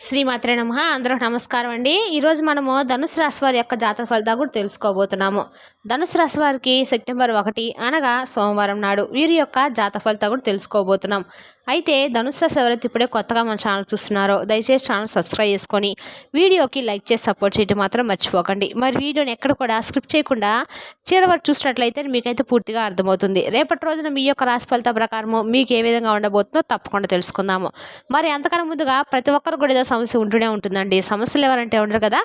శ్రీమాత్రే నమః. అందరికి నమస్కారం అండి. ఈరోజు మనము ధనుసు రాశి వారి యొక్క జాతక ఫలితాలు కూడా తెలుసుకోబోతున్నాము. ధనుసు రాశి వారికి సెప్టెంబర్ 1 అనగా సోమవారం నాడు వీరి యొక్క జాతక ఫలితాలు కూడా తెలుసుకోబోతున్నాం. అయితే ధనుసు రాశి ఎవరైతే ఇప్పుడే కొత్తగా మన ఛానల్ చూస్తున్నారో దయచేసి ఛానల్ సబ్స్క్రైబ్ చేసుకొని వీడియోకి లైక్ చేసి సపోర్ట్ చేయడం మాత్రం మర్చిపోకండి. మరి వీడియోని ఎక్కడ కూడా స్క్రిప్ట్ చేయకుండా చివరి వరకు చూసినట్లయితే మీకైతే పూర్తిగా అర్థమవుతుంది. రేపటి రోజున మీ యొక్క రాశి ఫలిత ప్రకారము మీకు ఏ విధంగా ఉండబోతుందో తప్పకుండా తెలుసుకుందాము. మరి అంతకన్నా ముందుగా ప్రతి ఒక్కరు కూడా ఏదో సమస్య ఉంటూనే ఉంటుందండి. సమస్యలు ఎవరంటే ఉండరు కదా.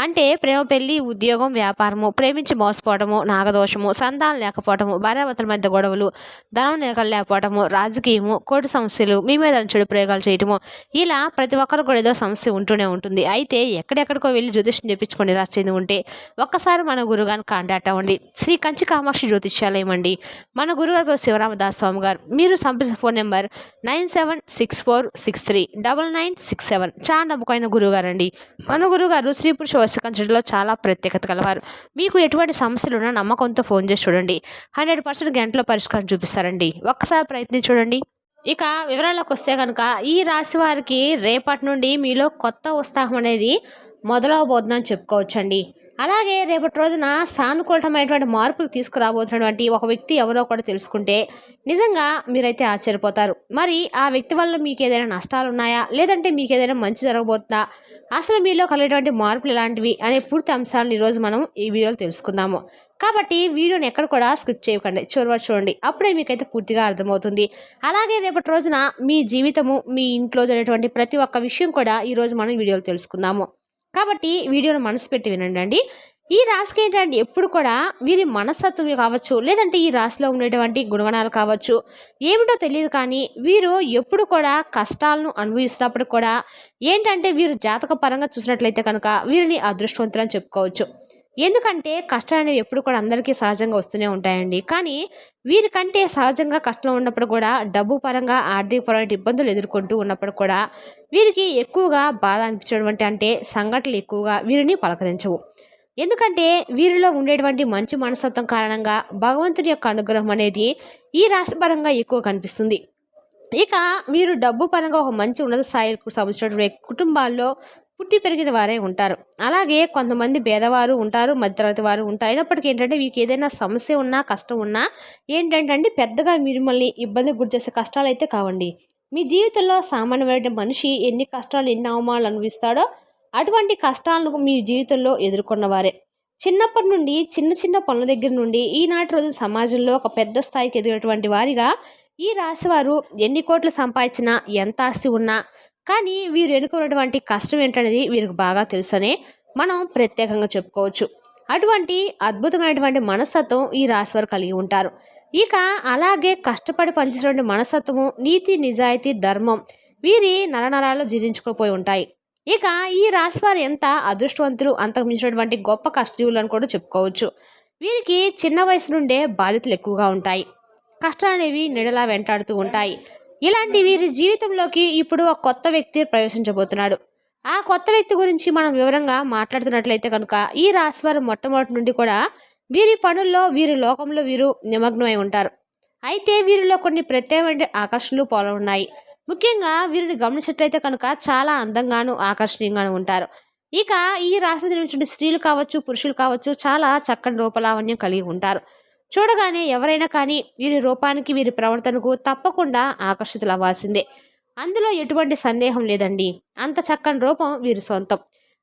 అంటే ప్రేమ, పెళ్లి, ఉద్యోగం, వ్యాపారము, ప్రేమించి మోసపోవడము, నాగదోషము, సంతానం లేకపోవడము, భార్యాభర్తల మధ్య గొడవలు, ధనం నిలకడ లేకపోవడము, రాజకీయము, కోర్టు సమస్యలు, మీ మీద చెడు ప్రయోగాలు చేయటము, ఇలా ప్రతి ఒక్కరు కూడా ఏదో సమస్య ఉంటూనే ఉంటుంది. అయితే ఎక్కడెక్కడికో వెళ్ళి జ్యోతిష్యం చెప్పించుకొని రాసేది ఉంటే ఒక్కసారి మన గురుగారిని కాంటాక్ట్ అవ్వండి. శ్రీ కంచి కామాక్షి జ్యోతిష్యాలయం అండి. మన గురుగారు శివరామదాస్ స్వామి గారు. మీరు సంప్రదించిన ఫోన్ నెంబర్ 9764639967. చాలా నమ్మకమైన గురువుగారండి. మన గురుగారు స్త్రీ పురుష వశీకరణలో చాలా ప్రత్యేకత కలవారు. మీకు ఎటువంటి సమస్యలు ఉన్నా నమ్మకంతో ఫోన్ చేసి చూడండి. 100% గంటలో పరిష్కారం చూపిస్తారండి. ఒక్కసారి ప్రయత్నించి చూడండి. ఇక వివరాల్లోకి వస్తే కనుక ఈ రాశి వారికి రేపటి నుండి మీలో కొత్త ఉత్సాహం అనేది మొదలవబోతుందని చెప్పుకోవచ్చండి. అలాగే రేపటి రోజున సానుకూలమైనటువంటి మార్పులు తీసుకురాబోతున్నటువంటి ఒక వ్యక్తి ఎవరో కూడా తెలుసుకుంటే నిజంగా మీరైతే ఆశ్చర్యపోతారు. మరి ఆ వ్యక్తి వల్ల మీకు ఏదైనా నష్టాలు ఉన్నాయా, లేదంటే మీకు ఏదైనా మంచి జరగబోతుందా, అసలు మీలో కలిగేటువంటి మార్పులు ఎలాంటివి అనే పూర్తి అంశాలను ఈరోజు మనం ఈ వీడియోలో తెలుసుకుందాము. కాబట్టి వీడియోని ఎక్కడ కూడా స్కిప్ చేయకండి, చివరి చూడండి. అప్పుడే మీకైతే పూర్తిగా అర్థమవుతుంది. అలాగే రేపటి రోజున మీ జీవితము, మీ ఇంట్లో జరిగేటువంటి ప్రతి ఒక్క విషయం కూడా ఈరోజు మనం వీడియోలో తెలుసుకుందాము. కాబట్టి వీడియోను మనసు పెట్టి వినండి. ఈ రాశికి ఏంటంటే ఎప్పుడు కూడా వీరి మనస్తత్వం కావచ్చు, లేదంటే ఈ రాశిలో ఉండేటువంటి గుణగణాలు కావచ్చు, ఏమిటో తెలియదు కానీ వీరు ఎప్పుడు కూడా కష్టాలను అనుభవిస్తున్నప్పుడు కూడా ఏంటంటే వీరు జాతక పరంగా చూసినట్లయితే కనుక వీరిని అదృష్టవంతులని చెప్పుకోవచ్చు. ఎందుకంటే కష్టాలు అనేవి ఎప్పుడు కూడా అందరికీ సహజంగా వస్తూనే ఉంటాయండి. కానీ వీరికంటే సహజంగా కష్టం ఉన్నప్పుడు కూడా డబ్బు పరంగా ఆర్థిక పరమైన ఇబ్బందులు ఎదుర్కొంటూ ఉన్నప్పుడు కూడా వీరికి ఎక్కువగా బాధ అనిపించడం అంటే సంఘటనలు ఎక్కువగా వీరిని పలకరించవు. ఎందుకంటే వీరిలో ఉండేటువంటి మంచి మనస్తత్వం కారణంగా భగవంతుడి యొక్క అనుగ్రహం అనేది ఈ రాశి పరంగా ఎక్కువ కనిపిస్తుంది. ఇక వీరు డబ్బు పరంగా ఒక మంచి ఉన్నత స్థాయికి సంబంధించినటువంటి కుటుంబాల్లో పుట్టి పెరిగిన వారే ఉంటారు. అలాగే కొంతమంది పేదవారు ఉంటారు, మధ్యతరగతి వారు ఉంటారు. అయినప్పటికీ ఏంటంటే మీకు ఏదైనా సమస్య ఉన్నా, కష్టం ఉన్నా ఏంటంటే పెద్దగా మిమ్మల్ని ఇబ్బందికి గురి చేసే కష్టాలు అయితే కావండి. మీ జీవితంలో సామాన్యమైన మనిషి ఎన్ని కష్టాలు, ఎన్ని అవమానాలు అనుభవిస్తాడో అటువంటి కష్టాలను మీ జీవితంలో ఎదుర్కొన్నవారే. చిన్నప్పటి నుండి చిన్న చిన్న పనుల దగ్గర నుండి ఈనాటి రోజు సమాజంలో ఒక పెద్ద స్థాయికి ఎదిగినటువంటి వారిగా ఈ రాశివారు ఎన్ని కోట్లు సంపాదించినా, ఎంత ఆస్తి ఉన్నా కానీ వీరు ఎన్నుకున్నటువంటి కష్టం ఏంటనేది వీరికి బాగా తెలుసనే మనం ప్రత్యేకంగా చెప్పుకోవచ్చు. అటువంటి అద్భుతమైనటువంటి మనస్తత్వం ఈ రాశివారు కలిగి ఉంటారు. ఇక అలాగే కష్టపడి పనిచేసేటువంటి మనస్తత్వము, నీతి, నిజాయితీ, ధర్మం వీరి నరనరాల్లో జీర్ణించుకుపోయి ఉంటాయి. ఇక ఈ రాశివారు ఎంత అదృష్టవంతులు, అంతకు మించినటువంటి గొప్ప కష్టజీవులు అని కూడా చెప్పుకోవచ్చు. వీరికి చిన్న వయసు నుండే బాధ్యతలు ఎక్కువగా ఉంటాయి. కష్టాలు అనేవి నెడలా వెంటాడుతూ ఉంటాయి. ఇలాంటి వీరి జీవితంలోకి ఇప్పుడు ఒక కొత్త వ్యక్తి ప్రవేశించబోతున్నాడు. ఆ కొత్త వ్యక్తి గురించి మనం వివరంగా మాట్లాడుతున్నట్లయితే కనుక ఈ రాశివారు మొట్టమొదటి నుండి కూడా వీరి పనుల్లో, వీరి లోకంలో వీరు నిమగ్నమై ఉంటారు. అయితే వీరిలో కొన్ని ప్రత్యేకమైన ఆకర్షణలు ఉన్నాయి. ముఖ్యంగా వీరిని గమనించినట్లయితే కనుక చాలా అందంగాను, ఆకర్షణీయంగాను ఉంటారు. ఇక ఈ రాశిలో జన్మించిన స్త్రీలు కావచ్చు, పురుషులు కావచ్చు చాలా చక్కని రూపలావణ్యం కలిగి ఉంటారు. చూడగానే ఎవరైనా కానీ వీరి రూపానికి, వీరి ప్రవర్తనకు తప్పకుండా ఆకర్షితులు అవ్వాల్సిందే. అందులో ఎటువంటి సందేహం లేదండి. అంత చక్కని రూపం వీరి సొంతం.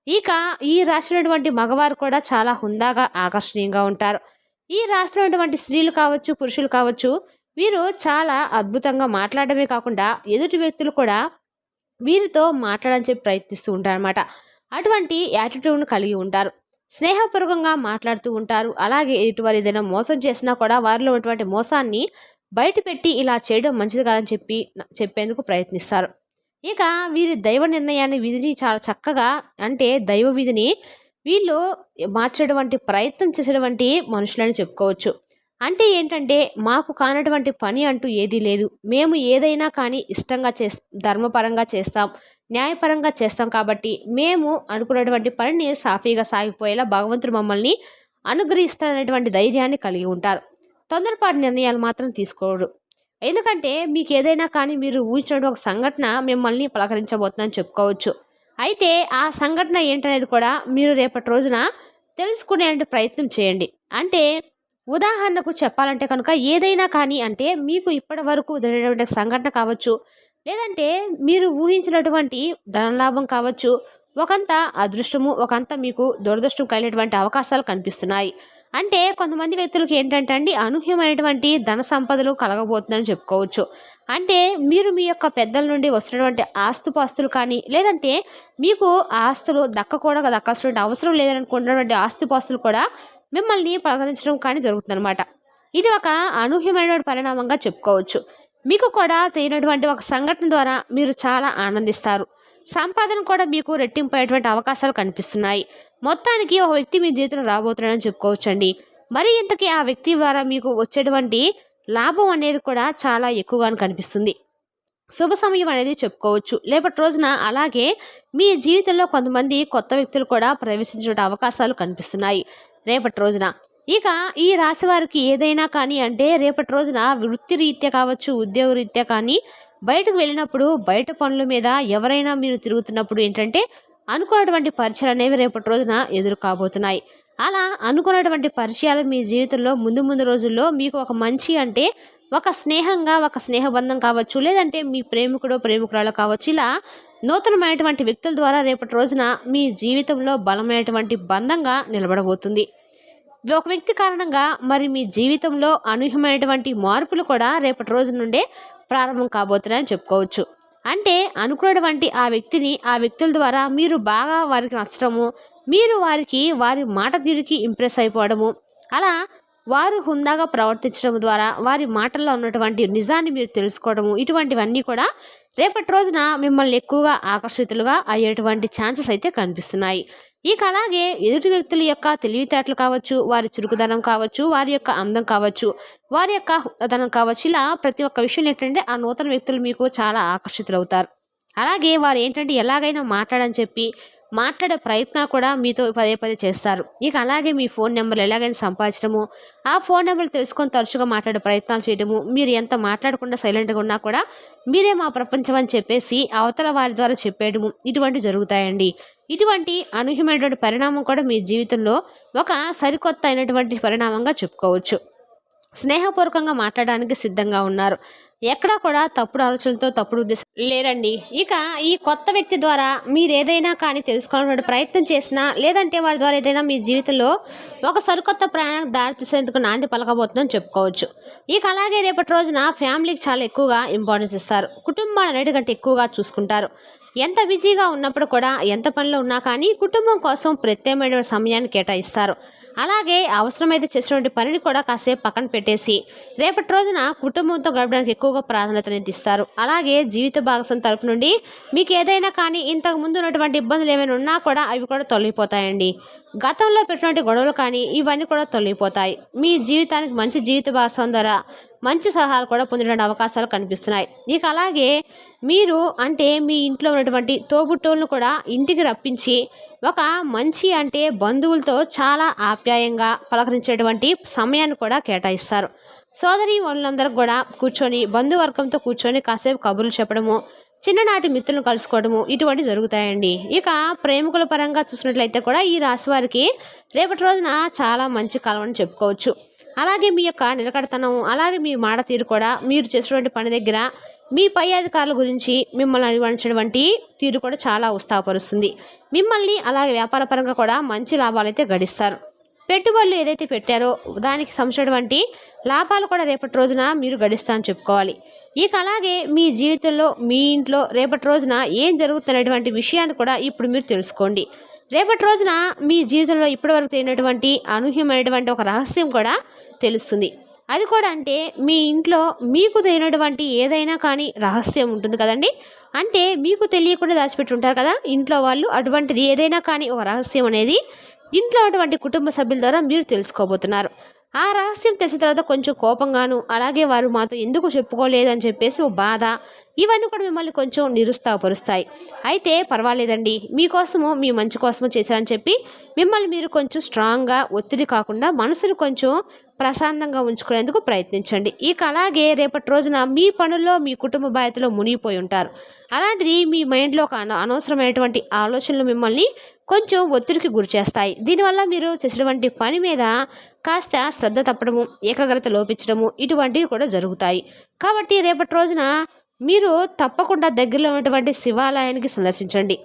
ఇక ఈ రాసినటువంటి మగవారు కూడా చాలా హుందాగా, ఆకర్షణీయంగా ఉంటారు. ఈ రాసినటువంటి స్త్రీలు కావచ్చు, పురుషులు కావచ్చు వీరు చాలా అద్భుతంగా మాట్లాడమే కాకుండా ఎదుటి వ్యక్తులు కూడా వీరితో మాట్లాడని చెప్పి ప్రయత్నిస్తూ ఉంటారన్నమాట. అటువంటి యాటిట్యూడ్ను కలిగి ఉంటారు. స్నేహపూర్వకంగా మాట్లాడుతూ ఉంటారు. అలాగే ఎటువారు ఏదైనా మోసం చేసినా కూడా వారిలో ఉన్నటువంటి మోసాన్ని బయట పెట్టి ఇలా చేయడం మంచిది కాదని చెప్పేందుకు ప్రయత్నిస్తారు. ఇక వీరి దైవ నిర్ణయాన్ని, విధిని చాలా చక్కగా అంటే దైవ విధిని వీళ్ళు మార్చేటువంటి ప్రయత్నం చేసేటువంటి మనుషులని చెప్పుకోవచ్చు. అంటే ఏంటంటే మాకు కానటువంటి పని అంటూ ఏదీ లేదు, మేము ఏదైనా కానీ ఇష్టంగా ధర్మపరంగా చేస్తాం, న్యాయపరంగా చేస్తాం కాబట్టి మేము అనుకున్నటువంటి పనిని సాఫీగా సాగిపోయేలా భగవంతుడు మమ్మల్ని అనుగ్రహిస్తాడనేటువంటి ధైర్యాన్ని కలిగి ఉంటారు. తొందరపాటు నిర్ణయాలు మాత్రం తీసుకోరు. ఎందుకంటే మీకు ఏదైనా కానీ మీరు ఊహించిన ఒక సంఘటన మిమ్మల్ని పలకరించబోతుందని చెప్పుకోవచ్చు. అయితే ఆ సంఘటన ఏంటనేది కూడా మీరు రేపటి రోజున తెలుసుకునే ప్రయత్నం చేయండి. అంటే ఉదాహరణకు చెప్పాలంటే కనుక ఏదైనా కానీ అంటే మీకు ఇప్పటి వరకు జరిగినటువంటి సంఘటన కావచ్చు, లేదంటే మీరు ఊహించినటువంటి ధనలాభం కావచ్చు, ఒకంత అదృష్టము, ఒకంత మీకు దురదృష్టం కలిగినటువంటి అవకాశాలు కనిపిస్తున్నాయి. అంటే కొంతమంది వ్యక్తులకి ఏంటంటే అండి అనూహ్యమైనటువంటి ధన సంపదలు కలగబోతుందని చెప్పుకోవచ్చు. అంటే మీరు మీ యొక్క పెద్దల నుండి వస్తున్నటువంటి ఆస్తుపాస్తులు కానీ, లేదంటే మీకు ఆస్తులు దక్కాల్సినటువంటి అవసరం లేదనుకున్నటువంటి ఆస్తిపాస్తులు కూడా మిమ్మల్ని పలకరించడం కానీ జరుగుతుందనమాట. ఇది ఒక అనూహ్యమైనటువంటి పరిణామంగా చెప్పుకోవచ్చు. మీకు కూడా తెలియనటువంటి ఒక సంఘటన ద్వారా మీరు చాలా ఆనందిస్తారు. సంపాదన కూడా మీకు రెట్టింపయ్యేటువంటి అవకాశాలు కనిపిస్తున్నాయి. మొత్తానికి ఒక వ్యక్తి మీ జీవితంలో రాబోతున్నాడని చెప్పుకోవచ్చండి. మరి ఇంతకీ ఆ వ్యక్తి ద్వారా మీకు వచ్చేటువంటి లాభం అనేది కూడా చాలా ఎక్కువగానే కనిపిస్తుంది. శుభ సమయం అనేది చెప్పుకోవచ్చు. రేపటి రోజున అలాగే మీ జీవితంలో కొంతమంది కొత్త వ్యక్తులు కూడా ప్రవేశించే అవకాశాలు కనిపిస్తున్నాయి రేపటి రోజున. ఇక ఈ రాశి వారికి ఏదైనా కానీ అంటే రేపటి రోజున వృత్తి రీత్యా కావచ్చు, ఉద్యోగ రీత్యా కానీ బయటకు వెళ్ళినప్పుడు బయట పనుల మీద ఎవరైనా మీరు తిరుగుతున్నప్పుడు ఏంటంటే అనుకున్నటువంటి పరిచయాలు అనేవి రేపటి రోజున ఎదురు కాబోతున్నాయి. అలా అనుకున్నటువంటి పరిచయాలు మీ జీవితంలో ముందు ముందు రోజుల్లో మీకు ఒక మంచి అంటే ఒక స్నేహంగా ఒక స్నేహబంధం కావచ్చు, లేదంటే మీ ప్రేమికుడో ప్రేమికురాలో కావచ్చు, ఇలా నూతనమైనటువంటి వ్యక్తుల ద్వారా రేపటి రోజున మీ జీవితంలో బలమైనటువంటి బంధంగా నిలబడబోతుంది. ఒక వ్యక్తి కారణంగా మరి మీ జీవితంలో అనూహ్యమైనటువంటి మార్పులు కూడా రేపటి రోజు నుండే ప్రారంభం కాబోతున్నాయని చెప్పుకోవచ్చు. అంటే అనుకున్నటువంటి ఆ వ్యక్తుల ద్వారా మీరు బాగా వారికి నచ్చడము, మీరు వారి మాట తీరుకి ఇంప్రెస్ అయిపోవడము, అలా వారు హుందాగా ప్రవర్తించడం ద్వారా వారి మాటల్లో ఉన్నటువంటి నిజాన్ని మీరు తెలుసుకోవడము, ఇటువంటివన్నీ కూడా రేపటి రోజున మిమ్మల్ని ఎక్కువగా ఆకర్షితులుగా అయ్యేటువంటి ఛాన్సెస్ అయితే కనిపిస్తున్నాయి. ఇక అలాగే ఎదుటి వ్యక్తుల యొక్క తెలివితేటలు కావచ్చు, వారి చురుకుదనం కావచ్చు, వారి యొక్క అందం కావచ్చు, వారి యొక్క హుందాతనం కావచ్చు, ఇలా ప్రతి ఒక్క విషయం ఏంటంటే ఆ నూతన వ్యక్తులు మీకు చాలా ఆకర్షితులవుతారు. అలాగే వారు ఏంటంటే ఎలాగైనా మాట్లాడని చెప్పి మాట్లాడే ప్రయత్నం కూడా మీతో పదే పదే చేస్తారు. ఇక అలాగే మీ ఫోన్ నెంబర్లు ఎలాగైనా సంపాదించడము, ఆ ఫోన్ నెంబర్లు తెలుసుకొని తరచుగా మాట్లాడే ప్రయత్నాలు చేయడము, మీరు ఎంత మాట్లాడకుండా సైలెంట్గా ఉన్నా కూడా మీరే మా ప్రపంచం అని చెప్పేసి అవతల వారి ద్వారా చెప్పేయడము, ఇటువంటివి జరుగుతాయండి. ఇటువంటి అనూహ్యమైనటువంటి పరిణామం కూడా మీ జీవితంలో ఒక సరికొత్త అయినటువంటి పరిణామంగా చెప్పుకోవచ్చు. స్నేహపూర్వకంగా మాట్లాడడానికి సిద్ధంగా ఉన్నారు. ఎక్కడా కూడా తప్పుడు ఆలోచనలతో తప్పుడు ఉద్దేశం లేరండి. ఇక ఈ కొత్త వ్యక్తి ద్వారా మీరు ఏదైనా కానీ తెలుసుకోవాలనే ప్రయత్నం చేసినా, లేదంటే వారి ద్వారా ఏదైనా మీ జీవితంలో ఒక సరికొత్త ప్రయాణానికి దారి తీసేందుకు నాంది పలకబోతుందని చెప్పుకోవచ్చు. ఇక అలాగే రేపటి రోజున ఫ్యామిలీకి చాలా ఎక్కువగా ఇంపార్టెన్స్ ఇస్తారు. కుటుంబాన్ని అన్నిటికంటే ఎక్కువగా చూసుకుంటారు. ఎంత బిజీగా ఉన్నప్పుడు కూడా, ఎంత పనిలో ఉన్నా కానీ కుటుంబం కోసం ప్రత్యేకమైన సమయాన్ని కేటాయిస్తారు. అలాగే అవసరమైతే చేసినటువంటి పనిని కూడా కాసేపు పక్కన పెట్టేసి రేపటి రోజున కుటుంబంతో గడపడానికి ఎక్కువగా ప్రాధాన్యతను ఇస్తారు. అలాగే జీవిత భాగస్వామి తరపు నుండి మీకు ఏదైనా కానీ ఇంతకు ముందు ఉన్నటువంటి ఇబ్బందులు ఏమైనా ఉన్నా కూడా అవి కూడా తొలగిపోతాయండి. గతంలో పెట్టినటువంటి గొడవలు కానీ ఇవన్నీ కూడా తొలగిపోతాయి. మీ జీవితానికి మంచి జీవిత భాగస్వామి ద్వారా మంచి సలహాలు కూడా పొందడానికి అవకాశాలు కనిపిస్తున్నాయి. ఇక అలాగే మీరు అంటే మీ ఇంట్లో ఉన్నటువంటి తోబుట్టువులను కూడా ఇంటికి రప్పించి ఒక మంచి అంటే బంధువులతో చాలా ఆప్యాయంగా పలకరించేటువంటి సమయాన్ని కూడా కేటాయిస్తారు. సోదరి వాళ్ళందరూ కూడా కూర్చొని బంధువర్గంతో కూర్చొని కాసేపు కబుర్లు చెప్పడము, చిన్ననాటి మిత్రులను కలుసుకోవడము, ఇటువంటి జరుగుతాయండి. ఇక ప్రేమికుల పరంగా చూసినట్లయితే కూడా ఈ రాశి వారికి రేపటి రోజున చాలా మంచి కాలం అని చెప్పుకోవచ్చు. అలాగే మీ యొక్క నిలకడతనం, అలాగే మీ మాట తీరు కూడా మీరు చేసినటువంటి పని దగ్గర మీ పై అధికారుల గురించి మిమ్మల్ని అనుమానించినటువంటి తీరు కూడా చాలా ఉత్సాహపరుస్తుంది. మిమ్మల్ని అలాగే వ్యాపార పరంగా కూడా మంచి లాభాలు అయితే గడిస్తారు. పెట్టుబడులు ఏదైతే పెట్టారో దానికి సంబంధించినటువంటి లాభాలు కూడా రేపటి రోజున మీరు గడిస్తారని చెప్పుకోవాలి. ఇక అలాగే మీ జీవితంలో మీ ఇంట్లో రేపటి రోజున ఏం జరుగుతున్నటువంటి విషయాన్ని కూడా ఇప్పుడు మీరు తెలుసుకోండి. రేపటి రోజున మీ జీవితంలో ఇప్పటివరకు తెలియనటువంటి అనూహ్యమైనటువంటి ఒక రహస్యం కూడా తెలుస్తుంది. అది కూడా అంటే మీ ఇంట్లో మీకు తెలియనటువంటి ఏదైనా కానీ రహస్యం ఉంటుంది కదండి. అంటే మీకు తెలియకుండా దాచిపెట్టి ఉంటారు కదా ఇంట్లో వాళ్ళు, అటువంటిది ఏదైనా కానీ ఒక రహస్యం అనేది ఇంట్లో అటువంటి కుటుంబ సభ్యుల ద్వారా మీరు తెలుసుకోబోతున్నారు. ఆ రహస్యం తెలిసిన తర్వాత కొంచెం కోపంగాను, అలాగే వారు మాతో ఎందుకు చెప్పుకోలేదని చెప్పేసి ఓ బాధ, ఇవన్నీ కూడా మిమ్మల్ని కొంచెం నిరుత్సాహపరుస్తాయి. అయితే పర్వాలేదండి, మీకోసము మీ మంచి కోసము చేశారని చెప్పి మిమ్మల్ని మీరు కొంచెం స్ట్రాంగ్గా ఒత్తిడి కాకుండా మనసును కొంచెం ప్రశాంతంగా ఉంచుకునేందుకు ప్రయత్నించండి. ఇక అలాగే రేపటి రోజున మీ పనుల్లో మీ కుటుంబ బాధ్యతలో మునిగిపోయి ఉంటారు. అలాంటిది మీ మైండ్లో ఒక అనవసరమైనటువంటి ఆలోచనలు మిమ్మల్ని కొంచెం ఒత్తిడికి గురి చేస్తాయి. దీనివల్ల మీరు చేసినటువంటి పని మీద కాస్త శ్రద్ధ తప్పడము, ఏకాగ్రత లోపించడము ఇటువంటివి కూడా జరుగుతాయి. కాబట్టి రేపటి రోజున మీరు తప్పకుండా దగ్గరలో ఉన్నటువంటి శివాలయానికి సందర్శించండి.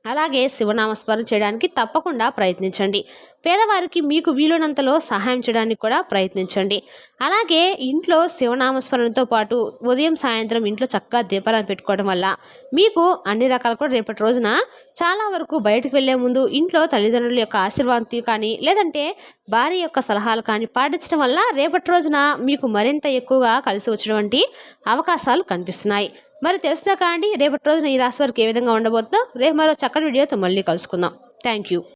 అలాగే శివనామస్మరణ చేయడానికి తప్పకుండా ప్రయత్నించండి. పేదవారికి మీకు వీలునంతలో సహాయం చేయడానికి కూడా ప్రయత్నించండి. అలాగే ఇంట్లో శివనామస్మరణతో పాటు ఉదయం సాయంత్రం ఇంట్లో చక్కగా దీపాలను పెట్టుకోవడం వల్ల మీకు అన్ని రకాలు కూడా రేపటి రోజున చాలా వరకు బయటకు వెళ్ళే ముందు ఇంట్లో తల్లిదండ్రుల యొక్క ఆశీర్వాదం కానీ లేదంటే భార్య యొక్క సలహాలు కానీ పాటించడం వల్ల రేపటి రోజున మీకు మరింత ఎక్కువగా కలిసి వచ్చినటువంటి అవకాశాలు కనిపిస్తున్నాయి. మరి తెలుస్తుందా కాండి రేపటి రోజున ఈ రాశి వారికి ఏ విధంగా ఉండబోతుందో? రేపు మరో చక్కటి వీడియోతో మళ్ళీ కలుసుకుందాం. Thank you.